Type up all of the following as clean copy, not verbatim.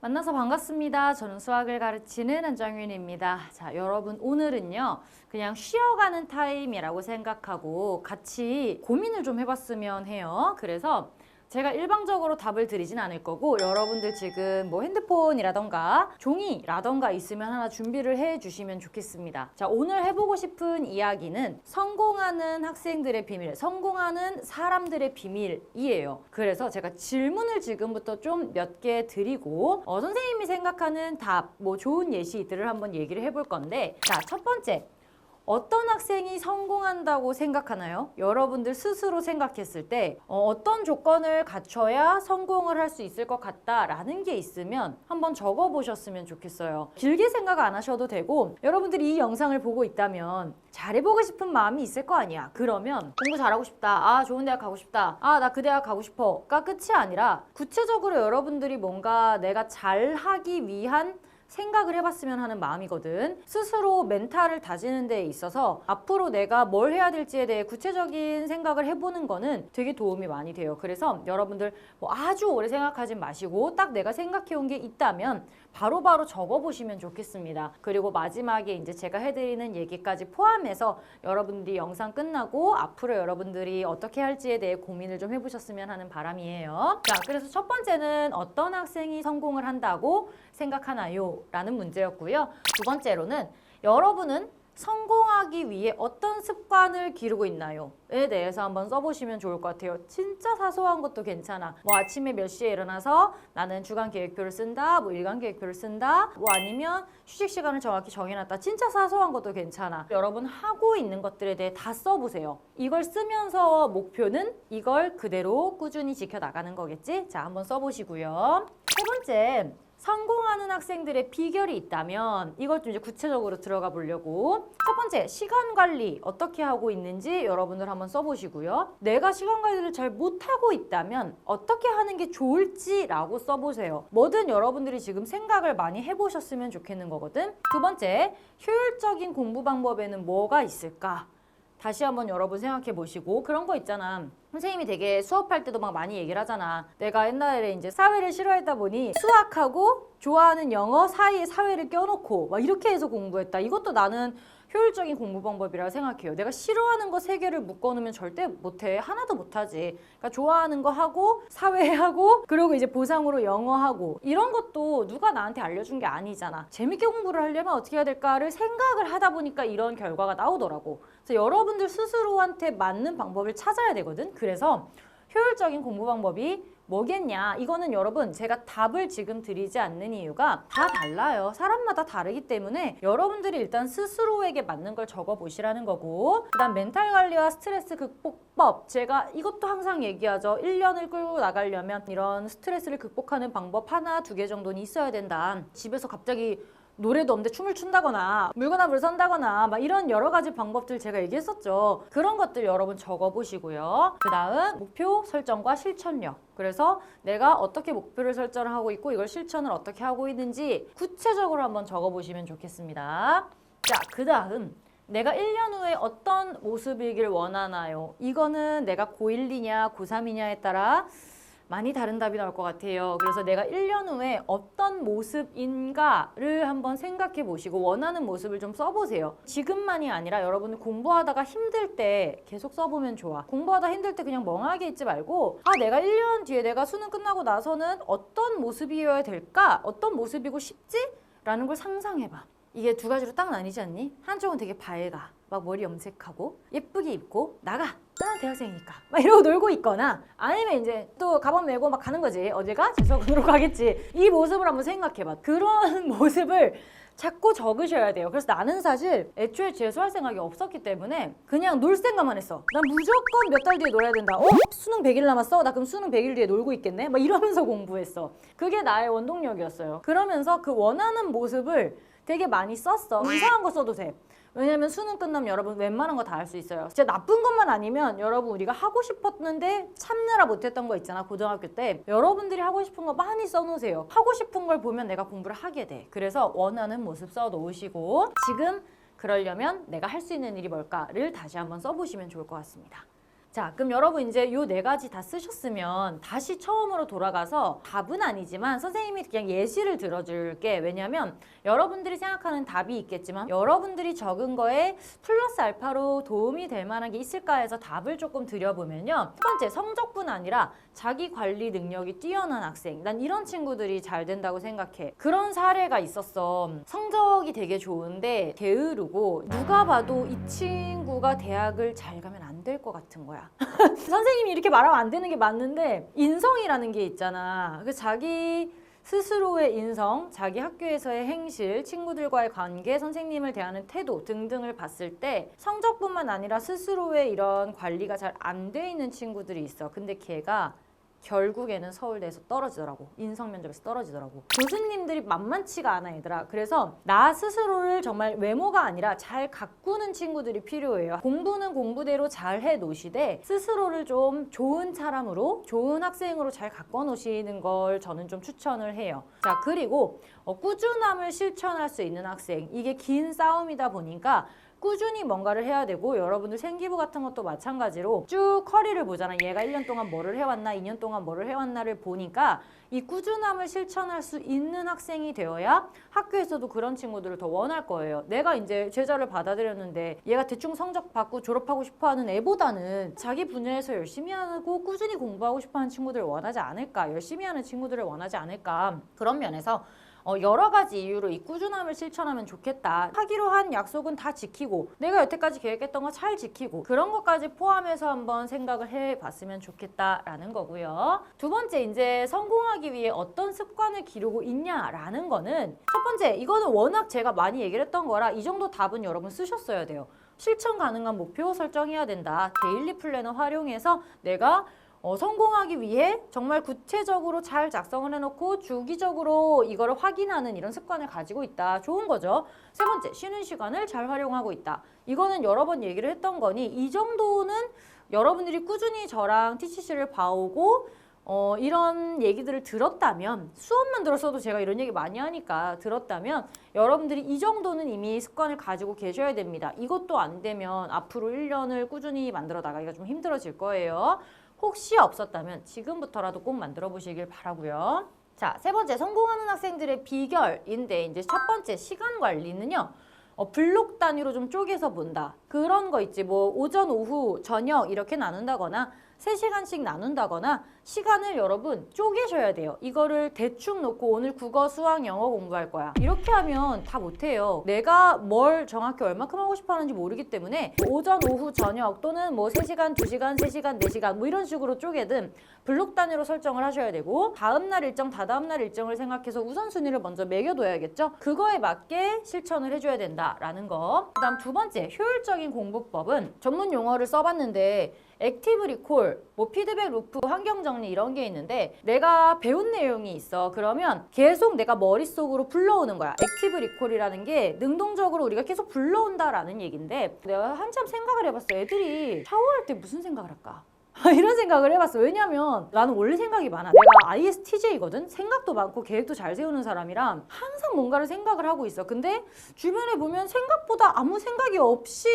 만나서 반갑습니다. 저는 수학을 가르치는 한정윤입니다. 자, 여러분 오늘은요. 그냥 쉬어가는 타임이라고 생각하고 같이 고민을 좀 해봤으면 해요. 그래서 제가 일방적으로 답을 드리진 않을 거고 여러분들 지금 뭐 핸드폰이라던가 종이라던가 있으면 하나 준비를 해 주시면 좋겠습니다. 자, 오늘 해보고 싶은 이야기는 성공하는 학생들의 비밀, 성공하는 사람들의 비밀이에요. 그래서 제가 질문을 지금부터 좀 몇 개 드리고 선생님이 생각하는 답, 뭐 좋은 예시들을 한번 얘기를 해볼 건데, 자, 첫 번째. 어떤 학생이 성공한다고 생각하나요? 여러분들 스스로 생각했을 때 어떤 조건을 갖춰야 성공을 할 수 있을 것 같다라는 게 있으면 한번 적어보셨으면 좋겠어요. 길게 생각 안 하셔도 되고 여러분들이 이 영상을 보고 있다면 잘해보고 싶은 마음이 있을 거 아니야. 그러면 공부 잘하고 싶다. 아, 좋은 대학 가고 싶다. 아, 나 그 대학 가고 싶어.가 끝이 아니라 구체적으로 여러분들이 뭔가 내가 잘하기 위한 생각을 해봤으면 하는 마음이거든. 스스로 멘탈을 다지는 데 있어서 앞으로 내가 뭘 해야 될지에 대해 구체적인 생각을 해보는 거는 되게 도움이 많이 돼요. 그래서 여러분들 뭐 아주 오래 생각하지 마시고 딱 내가 생각해온 게 있다면 바로바로 적어보시면 좋겠습니다. 그리고 마지막에 이제 제가 해드리는 얘기까지 포함해서 여러분들이 영상 끝나고 앞으로 여러분들이 어떻게 할지에 대해 고민을 좀 해보셨으면 하는 바람이에요. 자, 그래서 첫 번째는 어떤 학생이 성공을 한다고 생각하나요? 라는 문제였고요. 두 번째로는 여러분은 성공하기 위해 어떤 습관을 기르고 있나요? 에 대해서 한번 써보시면 좋을 것 같아요. 진짜 사소한 것도 괜찮아. 뭐 아침에 몇 시에 일어나서 나는 주간 계획표를 쓴다, 뭐 일간 계획표를 쓴다, 뭐 아니면 휴식 시간을 정확히 정해놨다. 진짜 사소한 것도 괜찮아. 여러분 하고 있는 것들에 대해 다 써보세요. 이걸 쓰면서 목표는 이걸 그대로 꾸준히 지켜나가는 거겠지? 자, 한번 써보시고요. 세 번째. 성공하는 학생들의 비결이 있다면 이걸 좀 이제 구체적으로 들어가 보려고. 첫 번째, 시간 관리 어떻게 하고 있는지 여러분들 한번 써보시고요. 내가 시간 관리를 잘 못하고 있다면 어떻게 하는 게 좋을지라고 써보세요. 뭐든 여러분들이 지금 생각을 많이 해보셨으면 좋겠는 거거든. 두 번째, 효율적인 공부 방법에는 뭐가 있을까? 다시 한번 여러분 생각해 보시고, 그런 거 있잖아. 선생님이 되게 수업할 때도 막 많이 얘기를 하잖아. 내가 옛날에 이제 사회를 싫어했다 보니 수학하고 좋아하는 영어 사이에 사회를 껴놓고 막 이렇게 해서 공부했다. 이것도 나는 효율적인 공부 방법이라고 생각해요. 내가 싫어하는 거 세 개를 묶어놓으면 절대 못해. 하나도 못하지. 그러니까 좋아하는 거 하고 사회하고 그리고 이제 보상으로 영어 하고 이런 것도 누가 나한테 알려준 게 아니잖아. 재밌게 공부를 하려면 어떻게 해야 될까를 생각을 하다 보니까 이런 결과가 나오더라고. 그래서 여러분들 스스로한테 맞는 방법을 찾아야 되거든. 그래서 효율적인 공부 방법이 뭐겠냐? 이거는 여러분 제가 답을 지금 드리지 않는 이유가 다 달라요. 사람마다 다르기 때문에 여러분들이 일단 스스로에게 맞는 걸 적어보시라는 거고, 그 다음 멘탈 관리와 스트레스 극복법, 제가 이것도 항상 얘기하죠. 1년을 끌고 나가려면 이런 스트레스를 극복하는 방법 하나, 두 개 정도는 있어야 된다. 집에서 갑자기 노래도 없는데 춤을 춘다거나 물거나 물 선다거나 막 이런 여러 가지 방법들 제가 얘기했었죠. 그런 것들 여러분 적어보시고요. 그 다음 목표 설정과 실천력. 그래서 내가 어떻게 목표를 설정을 하고 있고 이걸 실천을 어떻게 하고 있는지 구체적으로 한번 적어보시면 좋겠습니다. 자, 그 다음 내가 1년 후에 어떤 모습이길 원하나요? 이거는 내가 고1이냐 고3이냐에 따라 많이 다른 답이 나올 것 같아요. 그래서 내가 1년 후에 어떤 모습인가를 한번 생각해 보시고 원하는 모습을 좀 써보세요. 지금만이 아니라 여러분 공부하다가 힘들 때 계속 써보면 좋아. 공부하다 힘들 때 그냥 멍하게 있지 말고, 아, 내가 1년 뒤에 내가 수능 끝나고 나서는 어떤 모습이어야 될까? 어떤 모습이고 싶지? 라는 걸 상상해봐. 이게 두 가지로 딱 나뉘지 않니? 한쪽은 되게 밝아. 막 머리 염색하고 예쁘게 입고 나가. 나는 대학생이니까 막 이러고 놀고 있거나, 아니면 이제 또 가방 메고 막 가는 거지. 어제가 재수학원으로 가겠지. 이 모습을 한번 생각해봐. 그런 모습을 자꾸 적으셔야 돼요. 그래서 나는 사실 애초에 재수할 생각이 없었기 때문에 그냥 놀 생각만 했어. 난 무조건 몇 달 뒤에 놀아야 된다. 수능 100일 남았어? 나 그럼 수능 100일 뒤에 놀고 있겠네? 막 이러면서 공부했어. 그게 나의 원동력이었어요. 그러면서 그 원하는 모습을 되게 많이 썼어. 이상한 거 써도 돼. 왜냐면 수능 끝나면 여러분 웬만한 거 다 할 수 있어요. 진짜 나쁜 것만 아니면 여러분 우리가 하고 싶었는데 참느라 못했던 거 있잖아, 고등학교 때. 여러분들이 하고 싶은 거 많이 써놓으세요. 하고 싶은 걸 보면 내가 공부를 하게 돼. 그래서 원하는 모습 써놓으시고 지금 그러려면 내가 할 수 있는 일이 뭘까를 다시 한번 써보시면 좋을 것 같습니다. 자, 그럼 여러분 이제 요 네 가지 다 쓰셨으면 다시 처음으로 돌아가서 답은 아니지만 선생님이 그냥 예시를 들어줄게. 왜냐면 여러분들이 생각하는 답이 있겠지만 여러분들이 적은 거에 플러스 알파로 도움이 될 만한 게 있을까 해서 답을 조금 드려보면요. 첫 번째, 성적뿐 아니라 자기 관리 능력이 뛰어난 학생. 난 이런 친구들이 잘 된다고 생각해. 그런 사례가 있었어. 성적이 되게 좋은데 게으르고 누가 봐도 이 친구가 대학을 잘 가면 안 될 것 같은 거야. 선생님이 이렇게 말하면 안 되는 게 맞는데 인성이라는 게 있잖아. 그 자기 스스로의 인성, 자기 학교에서의 행실, 친구들과의 관계, 선생님을 대하는 태도 등등을 봤을 때 성적뿐만 아니라 스스로의 이런 관리가 잘 안 돼 있는 친구들이 있어. 근데 걔가 결국에는 서울대에서 떨어지더라고. 인성 면접에서 떨어지더라고. 교수님들이 만만치가 않아 얘들아. 그래서 나 스스로를 정말 외모가 아니라 잘 가꾸는 친구들이 필요해요. 공부는 공부대로 잘 해놓으시되 스스로를 좀 좋은 사람으로, 좋은 학생으로 잘 가꿔 놓으시는 걸 저는 좀 추천을 해요. 자, 그리고 꾸준함을 실천할 수 있는 학생. 이게 긴 싸움이다 보니까 꾸준히 뭔가를 해야 되고 여러분들 생기부 같은 것도 마찬가지로 쭉 커리를 보잖아. 얘가 1년 동안 뭐를 해왔나 2년 동안 뭐를 해왔나를 보니까 이 꾸준함을 실천할 수 있는 학생이 되어야 학교에서도 그런 친구들을 더 원할 거예요. 내가 이제 제자를 받아들였는데 얘가 대충 성적 받고 졸업하고 싶어하는 애보다는 자기 분야에서 열심히 하고 꾸준히 공부하고 싶어하는 친구들을 원하지 않을까, 열심히 하는 친구들을 원하지 않을까. 그런 면에서 여러 가지 이유로 이 꾸준함을 실천하면 좋겠다. 하기로 한 약속은 다 지키고 내가 여태까지 계획했던 거 잘 지키고 그런 것까지 포함해서 한번 생각을 해봤으면 좋겠다라는 거고요. 두 번째, 이제 성공하기 위해 어떤 습관을 기르고 있냐라는 거는 첫 번째, 이거는 워낙 제가 많이 얘기를 했던 거라 이 정도 답은 여러분 쓰셨어야 돼요. 실천 가능한 목표 설정해야 된다. 데일리 플래너 활용해서 내가 성공하기 위해 정말 구체적으로 잘 작성을 해놓고 주기적으로 이거를 확인하는 이런 습관을 가지고 있다. 좋은 거죠. 세 번째, 쉬는 시간을 잘 활용하고 있다. 이거는 여러 번 얘기를 했던 거니 이 정도는 여러분들이 꾸준히 저랑 TCC를 봐오고 이런 얘기들을 들었다면, 수업만 들었어도 제가 이런 얘기 많이 하니까 들었다면 여러분들이 이 정도는 이미 습관을 가지고 계셔야 됩니다. 이것도 안 되면 앞으로 1년을 꾸준히 만들어 나가기가 좀 힘들어질 거예요. 혹시 없었다면 지금부터라도 꼭 만들어 보시길 바라고요. 자, 세 번째, 성공하는 학생들의 비결인데 이제 첫 번째, 시간 관리는요. 블록 단위로 좀 쪼개서 본다. 그런 거 있지. 뭐 오전, 오후, 저녁 이렇게 나눈다거나 3시간씩 나눈다거나 시간을 여러분 쪼개셔야 돼요. 이거를 대충 놓고 오늘 국어, 수학, 영어 공부할 거야. 이렇게 하면 다 못해요. 내가 뭘 정확히 얼마큼 하고 싶어 하는지 모르기 때문에 오전, 오후, 저녁 또는 뭐 3시간, 2시간, 3시간, 4시간 뭐 이런 식으로 쪼개든 블록 단위로 설정을 하셔야 되고 다음날 일정, 다다음날 일정을 생각해서 우선순위를 먼저 매겨둬야겠죠? 그거에 맞게 실천을 해줘야 된다라는 거. 그 다음 두 번째, 효율적인 공부법은 전문 용어를 써봤는데 액티브 리콜, 뭐 피드백 루프, 환경 정리 이런 게 있는데 내가 배운 내용이 있어. 그러면 계속 내가 머릿속으로 불러오는 거야. 액티브 리콜이라는 게 능동적으로 우리가 계속 불러온다라는 얘기인데 내가 한참 생각을 해봤어. 애들이 샤워할 때 무슨 생각을 할까? 이런 생각을 해봤어. 왜냐면 나는 원래 생각이 많아. 내가 ISTJ거든? 생각도 많고 계획도 잘 세우는 사람이랑 항상 뭔가를 생각을 하고 있어. 근데 주변에 보면 생각보다 아무 생각이 없이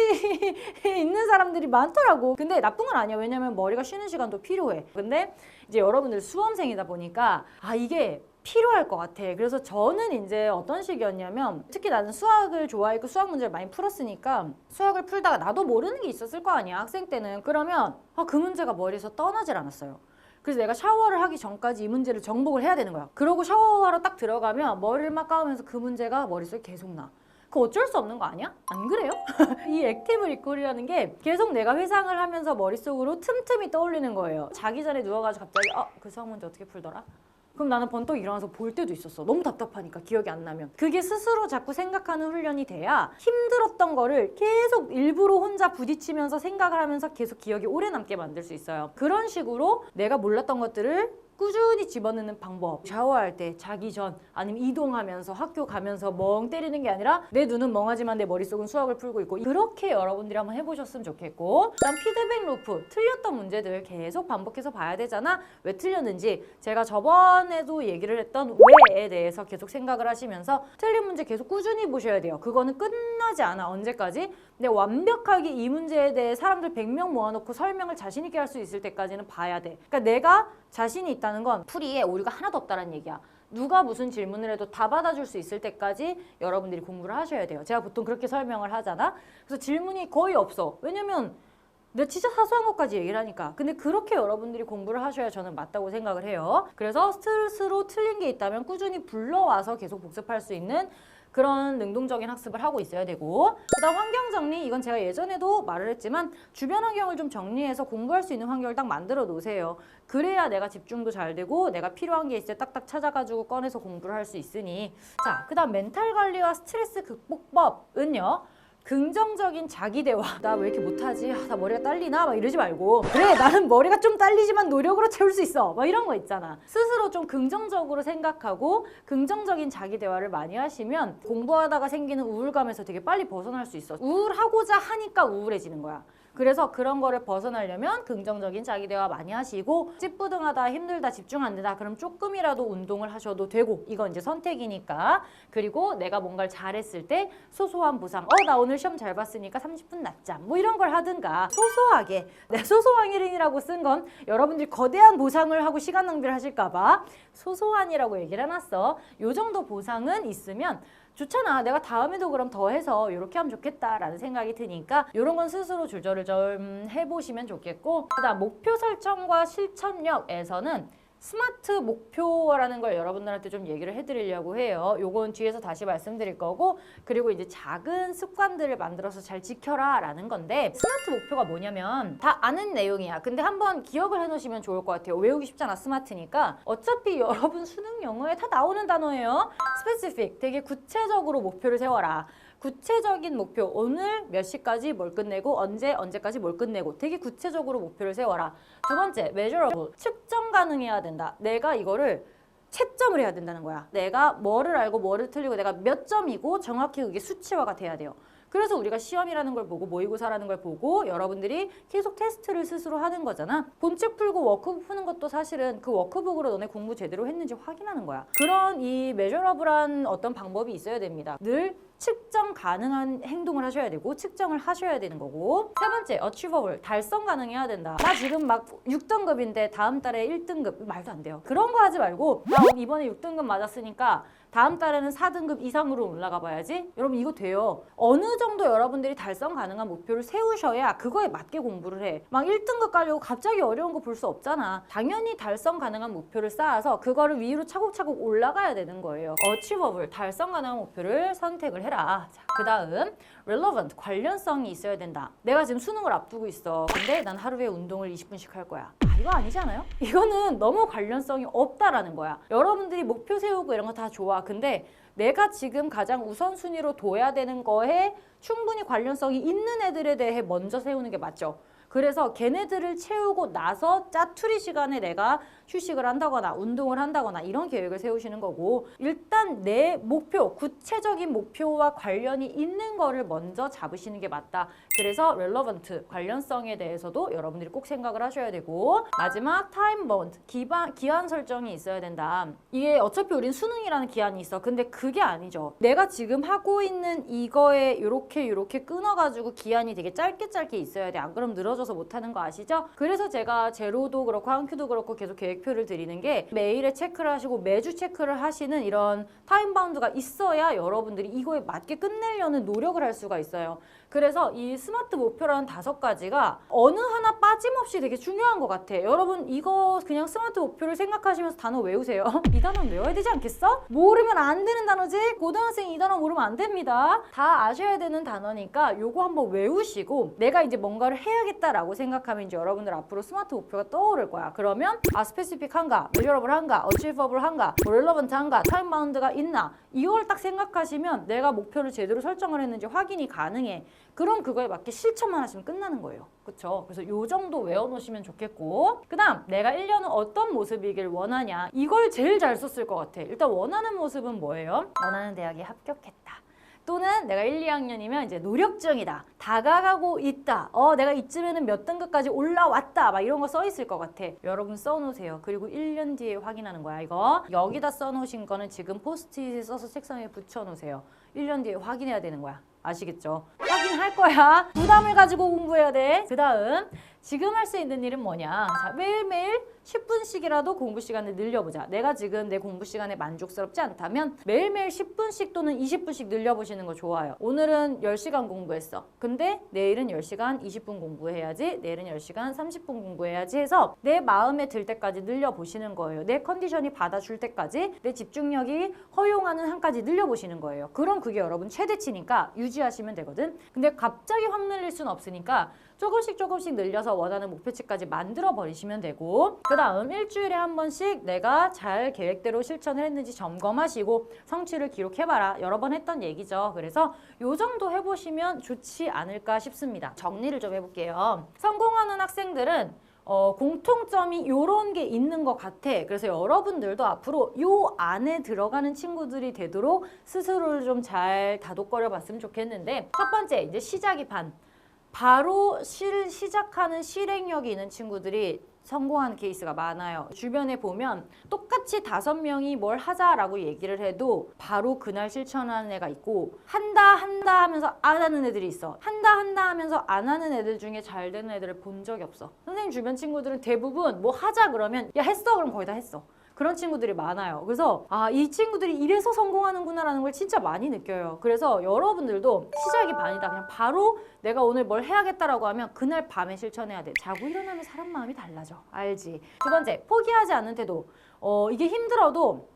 있는 사람들이 많더라고. 근데 나쁜 건 아니야. 왜냐면 머리가 쉬는 시간도 필요해. 근데 이제 여러분들 수험생이다 보니까 이게 필요할 것 같아. 그래서 저는 이제 어떤 식이었냐면 특히 나는 수학을 좋아했고 수학 문제를 많이 풀었으니까 수학을 풀다가 나도 모르는 게 있었을 거 아니야. 학생 때는. 그러면 그 문제가 머리에서 떠나질 않았어요. 그래서 내가 샤워를 하기 전까지 이 문제를 정복을 해야 되는 거야. 그러고 샤워하러 딱 들어가면 머리를 막 감으면서 그 문제가 머릿속에 계속 나. 그거 어쩔 수 없는 거 아니야? 안 그래요? 이 액티브 리콜이라는 게 계속 내가 회상을 하면서 머릿속으로 틈틈이 떠올리는 거예요. 자기 전에 누워가지고 갑자기 그 수학 문제 어떻게 풀더라? 그럼 나는 번떡 일어나서 볼 때도 있었어. 너무 답답하니까 기억이 안 나면. 그게 스스로 자꾸 생각하는 훈련이 돼야 힘들었던 거를 계속 일부러 혼자 부딪히면서 생각을 하면서 계속 기억이 오래 남게 만들 수 있어요. 그런 식으로 내가 몰랐던 것들을 꾸준히 집어넣는 방법. 샤워할 때, 자기 전, 아니면 이동하면서, 학교 가면서 멍 때리는 게 아니라 내 눈은 멍하지만 내 머릿속은 수학을 풀고 있고, 그렇게 여러분들이 한번 해보셨으면 좋겠고, 그다음 피드백 루프. 틀렸던 문제들 계속 반복해서 봐야 되잖아. 왜 틀렸는지. 제가 저번에도 얘기를 했던 왜에 대해서 계속 생각을 하시면서 틀린 문제 계속 꾸준히 보셔야 돼요. 그거는 끝나지 않아. 언제까지? 근데 완벽하게 이 문제에 대해 사람들 100명 모아놓고 설명을 자신 있게 할 수 있을 때까지는 봐야 돼. 그러니까 내가 자신이 있다는 건 풀이에 오류가 하나도 없다는 얘기야. 누가 무슨 질문을 해도 다 받아줄 수 있을 때까지 여러분들이 공부를 하셔야 돼요. 제가 보통 그렇게 설명을 하잖아. 그래서 질문이 거의 없어. 왜냐면 내가 진짜 사소한 것까지 얘기를 하니까. 근데 그렇게 여러분들이 공부를 하셔야 저는 맞다고 생각을 해요. 그래서 스스로 틀린 게 있다면 꾸준히 불러와서 계속 복습할 수 있는 그런 능동적인 학습을 하고 있어야 되고, 그다음 환경 정리. 이건 제가 예전에도 말을 했지만 주변 환경을 좀 정리해서 공부할 수 있는 환경을 딱 만들어 놓으세요. 그래야 내가 집중도 잘 되고 내가 필요한 게 있을 때 딱딱 찾아가지고 꺼내서 공부를 할 수 있으니. 자, 그다음 멘탈 관리와 스트레스 극복법은요, 긍정적인 자기 대화. 나 왜 이렇게 못하지? 나 머리가 딸리나? 막 이러지 말고, 그래 나는 머리가 좀 딸리지만 노력으로 채울 수 있어. 막 이런 거 있잖아. 스스로 좀 긍정적으로 생각하고 긍정적인 자기 대화를 많이 하시면 공부하다가 생기는 우울감에서 되게 빨리 벗어날 수 있어. 우울하고자 하니까 우울해지는 거야. 그래서 그런 거를 벗어나려면 긍정적인 자기 대화 많이 하시고, 찌뿌둥하다, 힘들다, 집중 안 된다, 그럼 조금이라도 운동을 하셔도 되고, 이건 이제 선택이니까. 그리고 내가 뭔가를 잘했을 때 소소한 보상. 나 오늘 시험 잘 봤으니까 30분 낮잠. 뭐 이런 걸 하든가. 소소하게. 내 소소한이라고 쓴 건 여러분들이 거대한 보상을 하고 시간 낭비를 하실까 봐 소소한이라고 얘기를 해놨어. 요 정도 보상은 있으면 좋잖아. 내가 다음에도 그럼 더 해서 이렇게 하면 좋겠다라는 생각이 드니까 이런 건 스스로 조절을 좀 해보시면 좋겠고, 그다음 목표 설정과 실천력에서는 스마트 목표라는 걸 여러분들한테 좀 얘기를 해드리려고 해요. 요건 뒤에서 다시 말씀드릴 거고, 그리고 이제 작은 습관들을 만들어서 잘 지켜라 라는 건데, 스마트 목표가 뭐냐면 다 아는 내용이야. 근데 한번 기억을 해놓으시면 좋을 것 같아요. 외우기 쉽잖아, 스마트니까. 어차피 여러분 수능 영어에 다 나오는 단어예요. 스페시픽, 되게 구체적으로 목표를 세워라. 구체적인 목표, 오늘 몇 시까지 뭘 끝내고 언제까지 뭘 끝내고, 되게 구체적으로 목표를 세워라. 두 번째, measurable, 측정 가능해야 된다. 내가 이거를 채점을 해야 된다는 거야. 내가 뭐를 알고 뭐를 틀리고 내가 몇 점이고 정확히 그게 수치화가 돼야 돼요. 그래서 우리가 시험이라는 걸 보고 모의고사라는 걸 보고 여러분들이 계속 테스트를 스스로 하는 거잖아. 본책 풀고 워크북 푸는 것도 사실은 그 워크북으로 너네 공부 제대로 했는지 확인하는 거야. 그런 이 measurable한 어떤 방법이 있어야 됩니다. 늘 측정 가능한 행동을 하셔야 되고 측정을 하셔야 되는 거고. 세 번째, achievable, 달성 가능해야 된다. 나 지금 막 6등급인데 다음 달에 1등급, 말도 안 돼요. 그런 거 하지 말고, 나 이번에 6등급 맞았으니까 다음 달에는 4등급 이상으로 올라가 봐야지. 여러분 이거 돼요. 어느 정도 여러분들이 달성 가능한 목표를 세우셔야 그거에 맞게 공부를 해. 막 1등급 가려고 갑자기 어려운 거 볼 수 없잖아. 당연히 달성 가능한 목표를 쌓아서 그거를 위로 차곡차곡 올라가야 되는 거예요. achievable, 달성 가능한 목표를 선택을 해라. 자, 그 다음 relevant, 관련성이 있어야 된다. 내가 지금 수능을 앞두고 있어. 근데 난 하루에 운동을 20분씩 할 거야. 이거 아니지 않아요? 이거는 너무 관련성이 없다라는 거야. 여러분들이 목표 세우고 이런 거 다 좋아. 근데 내가 지금 가장 우선순위로 둬야 되는 거에 충분히 관련성이 있는 애들에 대해 먼저 세우는 게 맞죠. 그래서 걔네들을 채우고 나서 짜투리 시간에 내가 휴식을 한다거나 운동을 한다거나 이런 계획을 세우시는 거고, 일단 내 목표, 구체적인 목표와 관련이 있는 거를 먼저 잡으시는 게 맞다. 그래서 relevant, 관련성에 대해서도 여러분들이 꼭 생각을 하셔야 되고, 마지막 time bound, 기한 설정이 있어야 된다. 이게 어차피 우린 수능이라는 기한이 있어. 근데 그게 아니죠. 내가 지금 하고 있는 이거에 요렇게 끊어가지고 기한이 되게 짧게 있어야 돼. 안 그럼 늘어져서 못하는 거 아시죠? 그래서 제가 제로도 그렇고 한큐도 그렇고 계속 계획표를 드리는 게, 매일에 체크를 하시고 매주 체크를 하시는 이런 타임 바운드가 있어야 여러분들이 이거에 맞게 끝내려는 노력을 할 수가 있어요. 그래서 이 스마트 목표라는 5가지가 어느 하나 빠짐없이 되게 중요한 것 같아. 여러분 이거 그냥 스마트 목표를 생각하시면서 단어 외우세요. 이 단어는 외워야 되지 않겠어? 모르면 안 되는 단어지? 고등학생이 이 단어 모르면 안 됩니다. 다 아셔야 되는 단어니까 요거 한번 외우시고, 내가 이제 뭔가를 해야겠다라고 생각하면 이제 여러분들 앞으로 스마트 목표가 떠오를 거야. 그러면 스페시픽한가, measurable한가, achievable한가, relevant한가, time bound가 있나, 이걸 딱 생각하시면 내가 목표를 제대로 설정을 했는지 확인이 가능해. 그럼 그거에 맞게 실천만 하시면 끝나는 거예요. 그쵸? 그래서 요 정도 외워놓으시면 좋겠고, 그 다음 내가 1년은 어떤 모습이길 원하냐, 이걸 제일 잘 썼을 것 같아. 일단 원하는 모습은 뭐예요? 원하는 대학에 합격했다. 또는 내가 1, 2학년이면 이제 노력 중이다. 다가가고 있다. 내가 이쯤에는 몇 등급까지 올라왔다. 막 이런 거 써 있을 것 같아. 여러분 써놓으세요. 그리고 1년 뒤에 확인하는 거야, 이거. 여기다 써놓으신 거는 지금 포스트잇에 써서 책상에 붙여놓으세요. 1년 뒤에 확인해야 되는 거야. 아시겠죠? 확인할 거야. 부담을 가지고 공부해야 돼. 그 다음 지금 할 수 있는 일은 뭐냐. 자, 매일매일 10분씩이라도 공부 시간을 늘려보자. 내가 지금 내 공부 시간에 만족스럽지 않다면 매일매일 10분씩 또는 20분씩 늘려보시는 거 좋아요. 오늘은 10시간 공부했어. 근데 내일은 10시간 20분 공부해야지. 내일은 10시간 30분 공부해야지 해서 내 마음에 들 때까지 늘려보시는 거예요. 내 컨디션이 받아줄 때까지, 내 집중력이 허용하는 한까지 늘려보시는 거예요. 그럼 그게 여러분 최대치니까 유지하시면 되거든. 근데 갑자기 확 늘릴 수는 없으니까 조금씩 늘려서 원하는 목표치까지 만들어 버리시면 되고, 그 다음 일주일에 한 번씩 내가 잘 계획대로 실천을 했는지 점검하시고 성취를 기록해봐라. 여러 번 했던 얘기죠. 그래서 요 정도 해보시면 좋지 않을까 싶습니다. 정리를 좀 해볼게요. 성공하는 학생들은 공통점이 요런 게 있는 것 같아. 그래서 여러분들도 앞으로 요 안에 들어가는 친구들이 되도록 스스로를 좀 잘 다독거려 봤으면 좋겠는데, 첫 번째 이제 시작이 반. 바로 시작하는 실행력이 있는 친구들이 성공하는 케이스가 많아요. 주변에 보면 똑같이 5명이 뭘 하자라고 얘기를 해도 바로 그날 실천하는 애가 있고, 한다 하면서 안 하는 애들이 있어. 한다 하면서 안 하는 애들 중에 잘 되는 애들을 본 적이 없어. 선생님 주변 친구들은 대부분 뭐 하자 그러면 야 했어 그럼 거의 다 했어. 그런 친구들이 많아요. 그래서 이 친구들이 이래서 성공하는구나라는 걸 진짜 많이 느껴요. 그래서 여러분들도 시작이 반이다. 그냥 바로 내가 오늘 뭘 해야겠다라고 하면 그날 밤에 실천해야 돼. 자고 일어나면 사람 마음이 달라져. 알지? 두 번째, 포기하지 않는 태도. 이게 힘들어도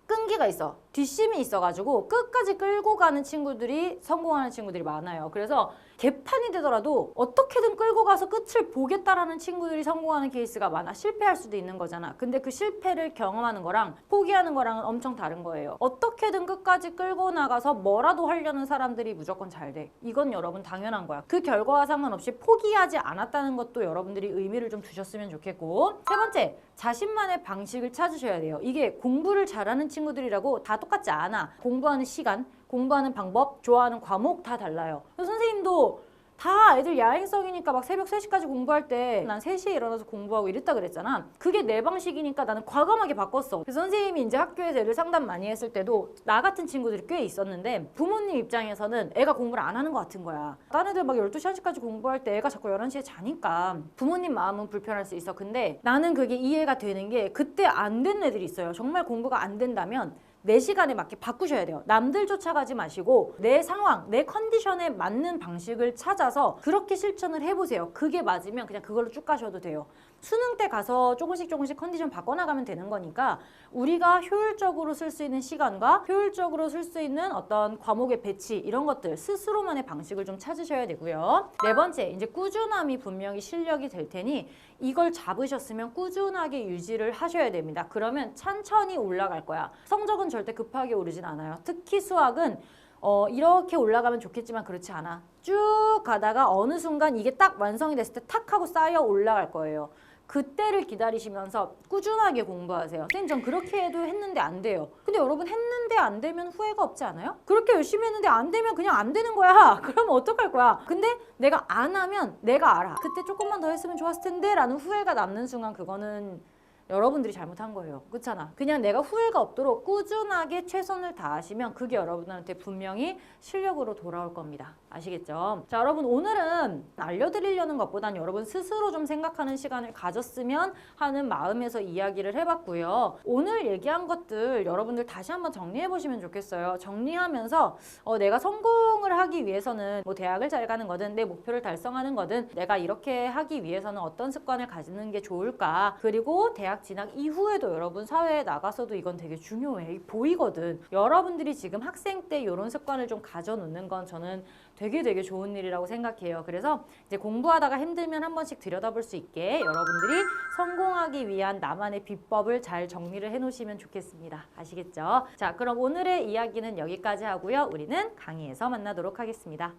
끈기가 있어. 뒷심이 있어가지고 끝까지 끌고 가는 친구들이 성공하는 친구들이 많아요. 그래서 개판이 되더라도 어떻게든 끌고 가서 끝을 보겠다라는 친구들이 성공하는 케이스가 많아. 실패할 수도 있는 거잖아. 근데 그 실패를 경험하는 거랑 포기하는 거랑은 엄청 다른 거예요. 어떻게든 끝까지 끌고 나가서 뭐라도 하려는 사람들이 무조건 잘 돼. 이건 여러분 당연한 거야. 그 결과와 상관없이 포기하지 않았다는 것도 여러분들이 의미를 좀 두셨으면 좋겠고, 세 번째, 자신만의 방식을 찾으셔야 돼요. 이게 공부를 잘하는 친구들이라고 다 똑같지 않아. 공부하는 시간, 공부하는 방법, 좋아하는 과목 다 달라요. 선생님도 다 애들 야행성이니까 막 새벽 3시까지 공부할 때 난 3시에 일어나서 공부하고 이랬다 그랬잖아. 그게 내 방식이니까 나는 과감하게 바꿨어. 그래서 선생님이 이제 학교에서 애들 상담 많이 했을 때도 나 같은 친구들이 꽤 있었는데, 부모님 입장에서는 애가 공부를 안 하는 것 같은 거야. 다른 애들 막 12시, 1시까지 공부할 때 애가 자꾸 11시에 자니까 부모님 마음은 불편할 수 있어. 근데 나는 그게 이해가 되는 게, 그때 안 된 애들이 있어요. 정말 공부가 안 된다면 내 시간에 맞게 바꾸셔야 돼요. 남들 쫓아가지 마시고 내 상황, 내 컨디션에 맞는 방식을 찾아서 그렇게 실천을 해보세요. 그게 맞으면 그냥 그걸로 쭉 가셔도 돼요. 수능 때 가서 조금씩 컨디션 바꿔나가면 되는 거니까 우리가 효율적으로 쓸 수 있는 시간과 효율적으로 쓸 수 있는 어떤 과목의 배치, 이런 것들 스스로만의 방식을 좀 찾으셔야 되고요. 네 번째, 이제 꾸준함이 분명히 실력이 될 테니 이걸 잡으셨으면 꾸준하게 유지를 하셔야 됩니다. 그러면 천천히 올라갈 거야. 성적은 절대 급하게 오르진 않아요. 특히 수학은 이렇게 올라가면 좋겠지만 그렇지 않아. 쭉 가다가 어느 순간 이게 딱 완성이 됐을 때 탁 하고 쌓여 올라갈 거예요. 그때를 기다리시면서 꾸준하게 공부하세요. 선생님 전 그렇게 해도 했는데 안 돼요. 근데 여러분 했는데 안 되면 후회가 없지 않아요? 그렇게 열심히 했는데 안 되면 그냥 안 되는 거야. 그러면 어떡할 거야? 근데 내가 안 하면 내가 알아. 그때 조금만 더 했으면 좋았을 텐데 라는 후회가 남는 순간 그거는 여러분들이 잘못한 거예요. 그렇잖아. 그냥 내가 후회가 없도록 꾸준하게 최선을 다하시면 그게 여러분한테 분명히 실력으로 돌아올 겁니다. 아시겠죠? 자, 여러분 오늘은 알려드리려는 것보단 여러분 스스로 좀 생각하는 시간을 가졌으면 하는 마음에서 이야기를 해봤고요. 오늘 얘기한 것들 여러분들 다시 한번 정리해보시면 좋겠어요. 정리하면서 내가 성공을 하기 위해서는 뭐 대학을 잘 가는 거든 내 목표를 달성하는 거든 내가 이렇게 하기 위해서는 어떤 습관을 가지는 게 좋을까, 그리고 대학 대학 진학 이후에도 여러분 사회에 나가서도 이건 되게 중요해. 보이거든. 여러분들이 지금 학생 때 이런 습관을 좀 가져놓는 건 저는 되게 좋은 일이라고 생각해요. 그래서 이제 공부하다가 힘들면 한 번씩 들여다볼 수 있게 여러분들이 성공하기 위한 나만의 비법을 잘 정리를 해놓으시면 좋겠습니다. 아시겠죠? 자, 그럼 오늘의 이야기는 여기까지 하고요. 우리는 강의에서 만나도록 하겠습니다.